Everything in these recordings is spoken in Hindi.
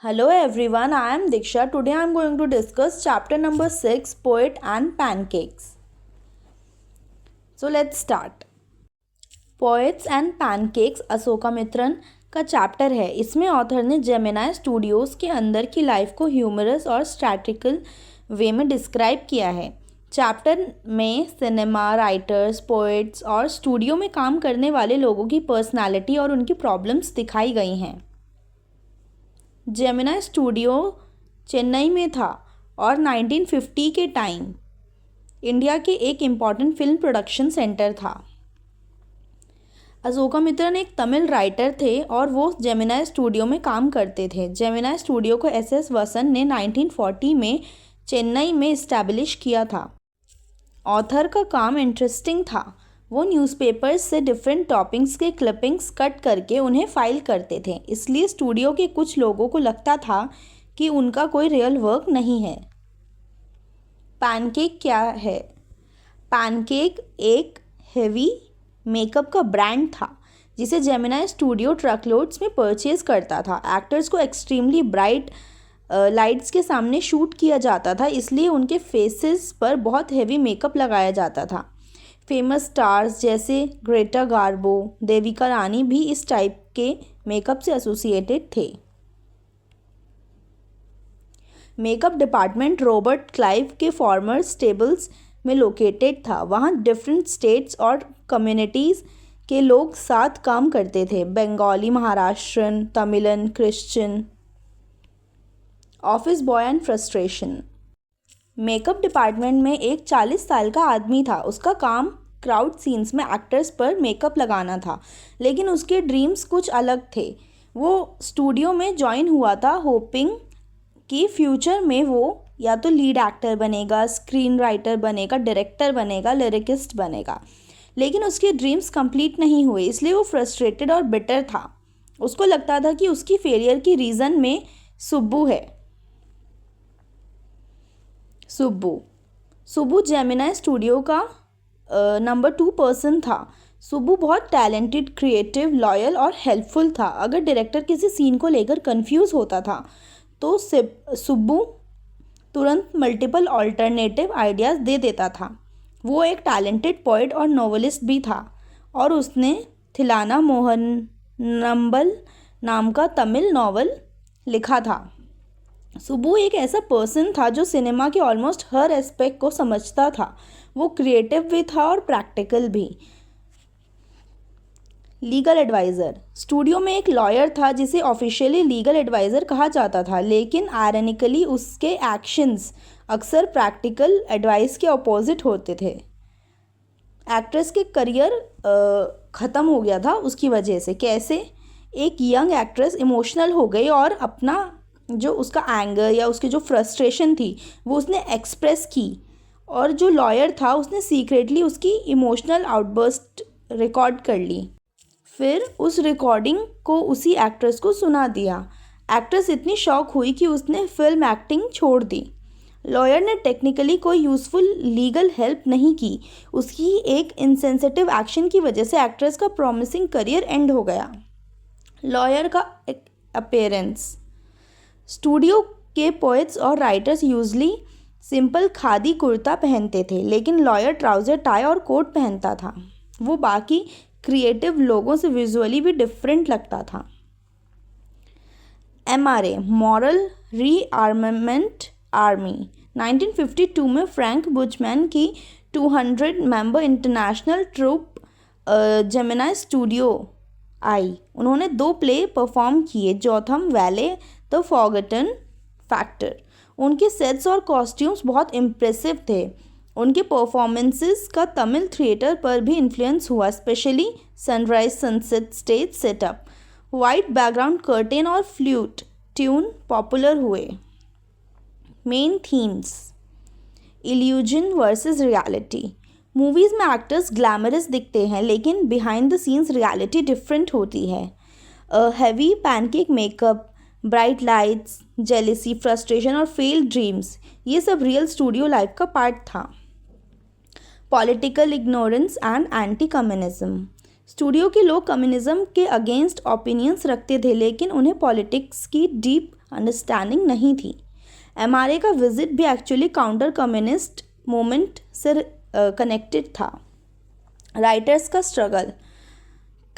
Hello everyone, I am Diksha. Today I am going to discuss chapter number 6, Poet and Pancakes. So let's start. Poets and Pancakes अशोकामित्रन का चैप्टर है. इसमें ऑथर ने जेमिनाई स्टूडियोज़ के अंदर की लाइफ को ह्यूमरस और स्टैटिकल वे में डिस्क्राइब किया है. चैप्टर में सिनेमा, राइटर्स, पोएट्स और स्टूडियो में काम करने वाले लोगों की पर्सनालिटी और उनकी प्रॉब्लम्स दिखाई गई हैं. जेमिनाई स्टूडियो चेन्नई में था और 1950 के टाइम इंडिया के एक इम्पॉर्टेंट फिल्म प्रोडक्शन सेंटर था. अशोकामित्रन एक तमिल राइटर थे और वो जेमिनाई स्टूडियो में काम करते थे. जेमिनाई स्टूडियो को एस वसन ने 1940 में चेन्नई में इस्टेब्लिश किया था. ऑथर का काम इंटरेस्टिंग था. वो न्यूज़पेपर्स से डिफरेंट टॉपिक्स के क्लिपिंग्स कट करके उन्हें फाइल करते थे. इसलिए स्टूडियो के कुछ लोगों को लगता था कि उनका कोई रियल वर्क नहीं है. पैनकेक क्या है? पैनकेक एक हेवी मेकअप का ब्रांड था जिसे जेमिनाई स्टूडियो ट्रकलोड्स में परचेज करता था. एक्टर्स को एक्सट्रीमली ब्राइट लाइट्स के सामने शूट किया जाता था, इसलिए उनके फेसेस पर बहुत हेवी मेकअप लगाया जाता था. फेमस स्टार्स जैसे ग्रेटा गार्बो, देविका रानी भी इस टाइप के मेकअप से एसोसिएटेड थे. मेकअप डिपार्टमेंट रॉबर्ट क्लाइव के फॉर्मर स्टेबल्स में लोकेटेड था. वहाँ डिफरेंट स्टेट्स और कम्युनिटीज़ के लोग साथ काम करते थे. Bengali, Maharashtrian, Tamilian, Christian. Office boy and frustration. Makeup department में एक 40 साल का आदमी था. उसका काम क्राउड सीन्स में एक्टर्स पर मेकअप लगाना था, लेकिन उसके ड्रीम्स कुछ अलग थे. वो स्टूडियो में ज्वाइन हुआ था होपिंग कि फ्यूचर में वो या तो लीड एक्टर बनेगा, स्क्रीन राइटर बनेगा, डायरेक्टर बनेगा, लिरिकिस्ट बनेगा. लेकिन उसके ड्रीम्स कंप्लीट नहीं हुए, इसलिए वो फ्रस्ट्रेटेड और बिटर था. उसको लगता था कि उसकी फेलियर की रीज़न में सुब्बू है. सुब्बू जेमिनाई स्टूडियो का नंबर 2 पर्सन था. सुब्बू बहुत टैलेंटेड, क्रिएटिव, लॉयल और हेल्पफुल था. अगर डायरेक्टर किसी सीन को लेकर कंफ्यूज होता था तो सुब्बू तुरंत मल्टीपल ऑल्टरनेटिव आइडियाज़ दे देता था. वो एक टैलेंटेड पोएट और नोवेलिस्ट भी था और उसने थिलाना मोहनम्बल नाम का तमिल नॉवल लिखा था. सुब्बू एक ऐसा पर्सन था जो सिनेमा के ऑलमोस्ट हर एस्पेक्ट को समझता था. वो क्रिएटिव भी था और प्रैक्टिकल भी. Legal adviser. स्टूडियो में एक लॉयर था जिसे ऑफिशियली लीगल एडवाइज़र कहा जाता था, लेकिन आयरनिकली उसके एक्शंस अक्सर प्रैक्टिकल एडवाइस के अपोजिट होते थे. एक्ट्रेस के करियर ख़त्म हो गया था उसकी वजह से. कैसे? एक यंग एक्ट्रेस इमोशनल हो गई और अपना जो उसका एंगर या उसकी जो फ्रस्ट्रेशन थी वो उसने एक्सप्रेस की, और जो लॉयर था उसने सीक्रेटली उसकी इमोशनल आउटबर्स्ट रिकॉर्ड कर ली. फिर उस रिकॉर्डिंग को उसी एक्ट्रेस को सुना दिया. एक्ट्रेस इतनी शॉक हुई कि उसने फिल्म एक्टिंग छोड़ दी. लॉयर ने टेक्निकली कोई यूज़फुल लीगल हेल्प नहीं की. उसकी एक इनसेंसिटिव एक्शन की वजह से एक्ट्रेस का प्रॉमिसिंग करियर एंड हो गया. लॉयर का अपीयरेंस. स्टूडियो के पोएट्स और writers usually simple khadi kurta पहनते थे, लेकिन लॉयर ट्राउज़र, टाई और कोट पहनता था. वो बाकी क्रिएटिव लोगों से विजुअली भी डिफरेंट लगता था. MRA moral रीआर्ममेंट army. 1952 में फ्रैंक बुचमैन की 200 member international troupe Gemini studio आई. उन्होंने 2 प्ले परफॉर्म किए, Jotham Valley, the forgotten factor. उनके सेट्स और कॉस्ट्यूम्स बहुत इम्प्रेसिव थे. उनके परफॉर्मेंसेस का तमिल थिएटर पर भी इन्फ्लुएंस हुआ, specially sunrise sunset stage setup. White background curtain और फ्लूट ट्यून पॉपुलर हुए. Main themes. Illusion versus reality. Movies में एक्टर्स ग्लैमरस दिखते हैं, लेकिन behind the scenes reality different होती है. Heavy pancake makeup, bright lights, jealousy, frustration और फेल्ड ड्रीम्स, ये सब रियल स्टूडियो लाइफ का पार्ट था. Political ignorance and anti communism. Studio के लोग कम्युनिज्म के अगेंस्ट ओपिनियंस रखते थे, लेकिन उन्हें पॉलिटिक्स की डीप अंडरस्टैंडिंग नहीं थी। एमआरए का विजिट भी एक्चुअली काउंटर कम्युनिस्ट मूवमेंट से कनेक्टेड था। राइटर्स का स्ट्रगल।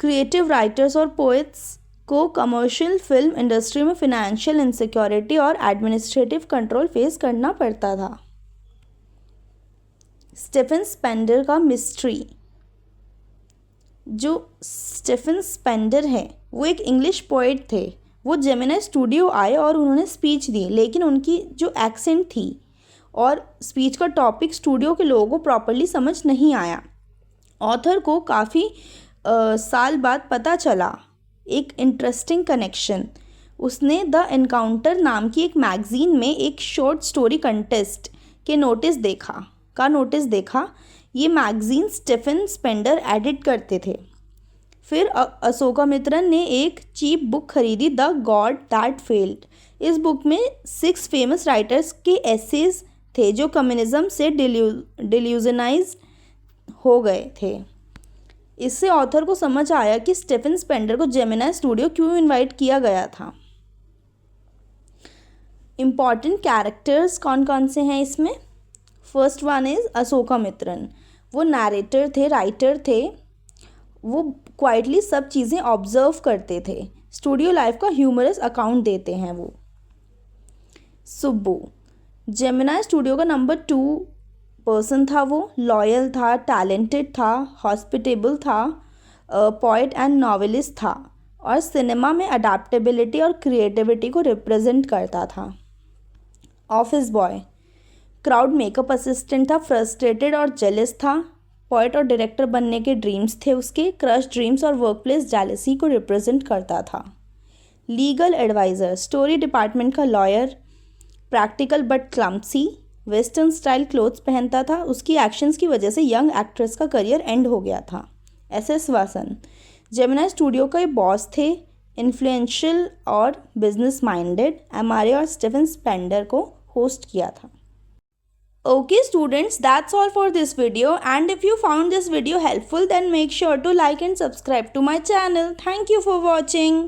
क्रिएटिव राइटर्स और पोएट्स को कमर्शियल फिल्म इंडस्ट्री में फिनेंशियल इनसिक्योरिटी और एडमिनिस्ट्रेटिव कंट्रोल फेस करना पड़ता था। स्टीफन स्पेंडर का मिस्ट्री। जो स्टीफन स्पेंडर है वो एक इंग्लिश पोएट थे। वो जेमिनी स्टूडियो आए और उन्होंने स्पीच दी, लेकिन उनकी जो एक्सेंट थी और स्पीच का टॉपिक स्टूडियो के लोगों को प्रॉपरली समझ नहीं आया। ऑथर को काफ़ी साल बाद पता चला एक इंटरेस्टिंग कनेक्शन। उसने द एनकाउंटर नाम की एक मैगज़ीन में एक शॉर्ट स्टोरी कंटेस्ट के नोटिस देखा। ये मैगज़ीन स्टीफन स्पेंडर एडिट करते थे। फिर अशोकामित्रन ने एक चीप बुक खरीदी, द गॉड दैट फेल्ड। इस बुक में 6 फेमस राइटर्स के एसेज थे जो कम्युनिज्म से डिल्यूजनाइज हो गए थे। इससे ऑथर को समझ आया कि स्टीफन स्पेंडर को जेमिनी स्टूडियो क्यों इनवाइट किया गया था। इम्पॉर्टेंट कैरेक्टर्स कौन कौन से हैं इसमें? First one is Ashokamitran. वो नैरेटर थे, राइटर थे। वो क्वाइटली सब चीज़ें ऑब्जर्व करते थे। स्टूडियो लाइफ का ह्यूमरस अकाउंट देते हैं वो। सुब्बू जेमिनी स्टूडियो का नंबर 2 पर्सन था। वो लॉयल था, टैलेंटेड था, हॉस्पिटेबल था, पोएट एंड नॉवेलिस्ट था और सिनेमा में अडेप्टेबिलिटी और क्रिएटिविटी को रिप्रेजेंट करता था। Office boy crowd makeup assistant था, फ्रस्ट्रेटेड और जेलस था। पोएट और डायरेक्टर बनने के ड्रीम्स थे उसके। क्रश ड्रीम्स और वर्कप्लेस जेलसी को रिप्रेजेंट करता था। लीगल एडवाइज़र स्टोरी डिपार्टमेंट का lawyer, practical but clumsy, western style clothes पहनता था। उसकी एक्शंस की वजह से यंग एक्ट्रेस का करियर एंड हो गया था। एस वासन जेमिनी स्टूडियो के बॉस थे, इन्फ्लुएंशियल और बिजनेस माइंडेड। एमआरए और स्टीफन स्पेंडर को होस्ट किया था। Okay students, that's all for this video, and if you found this video helpful then make sure to like and subscribe to my channel. Thank you for watching.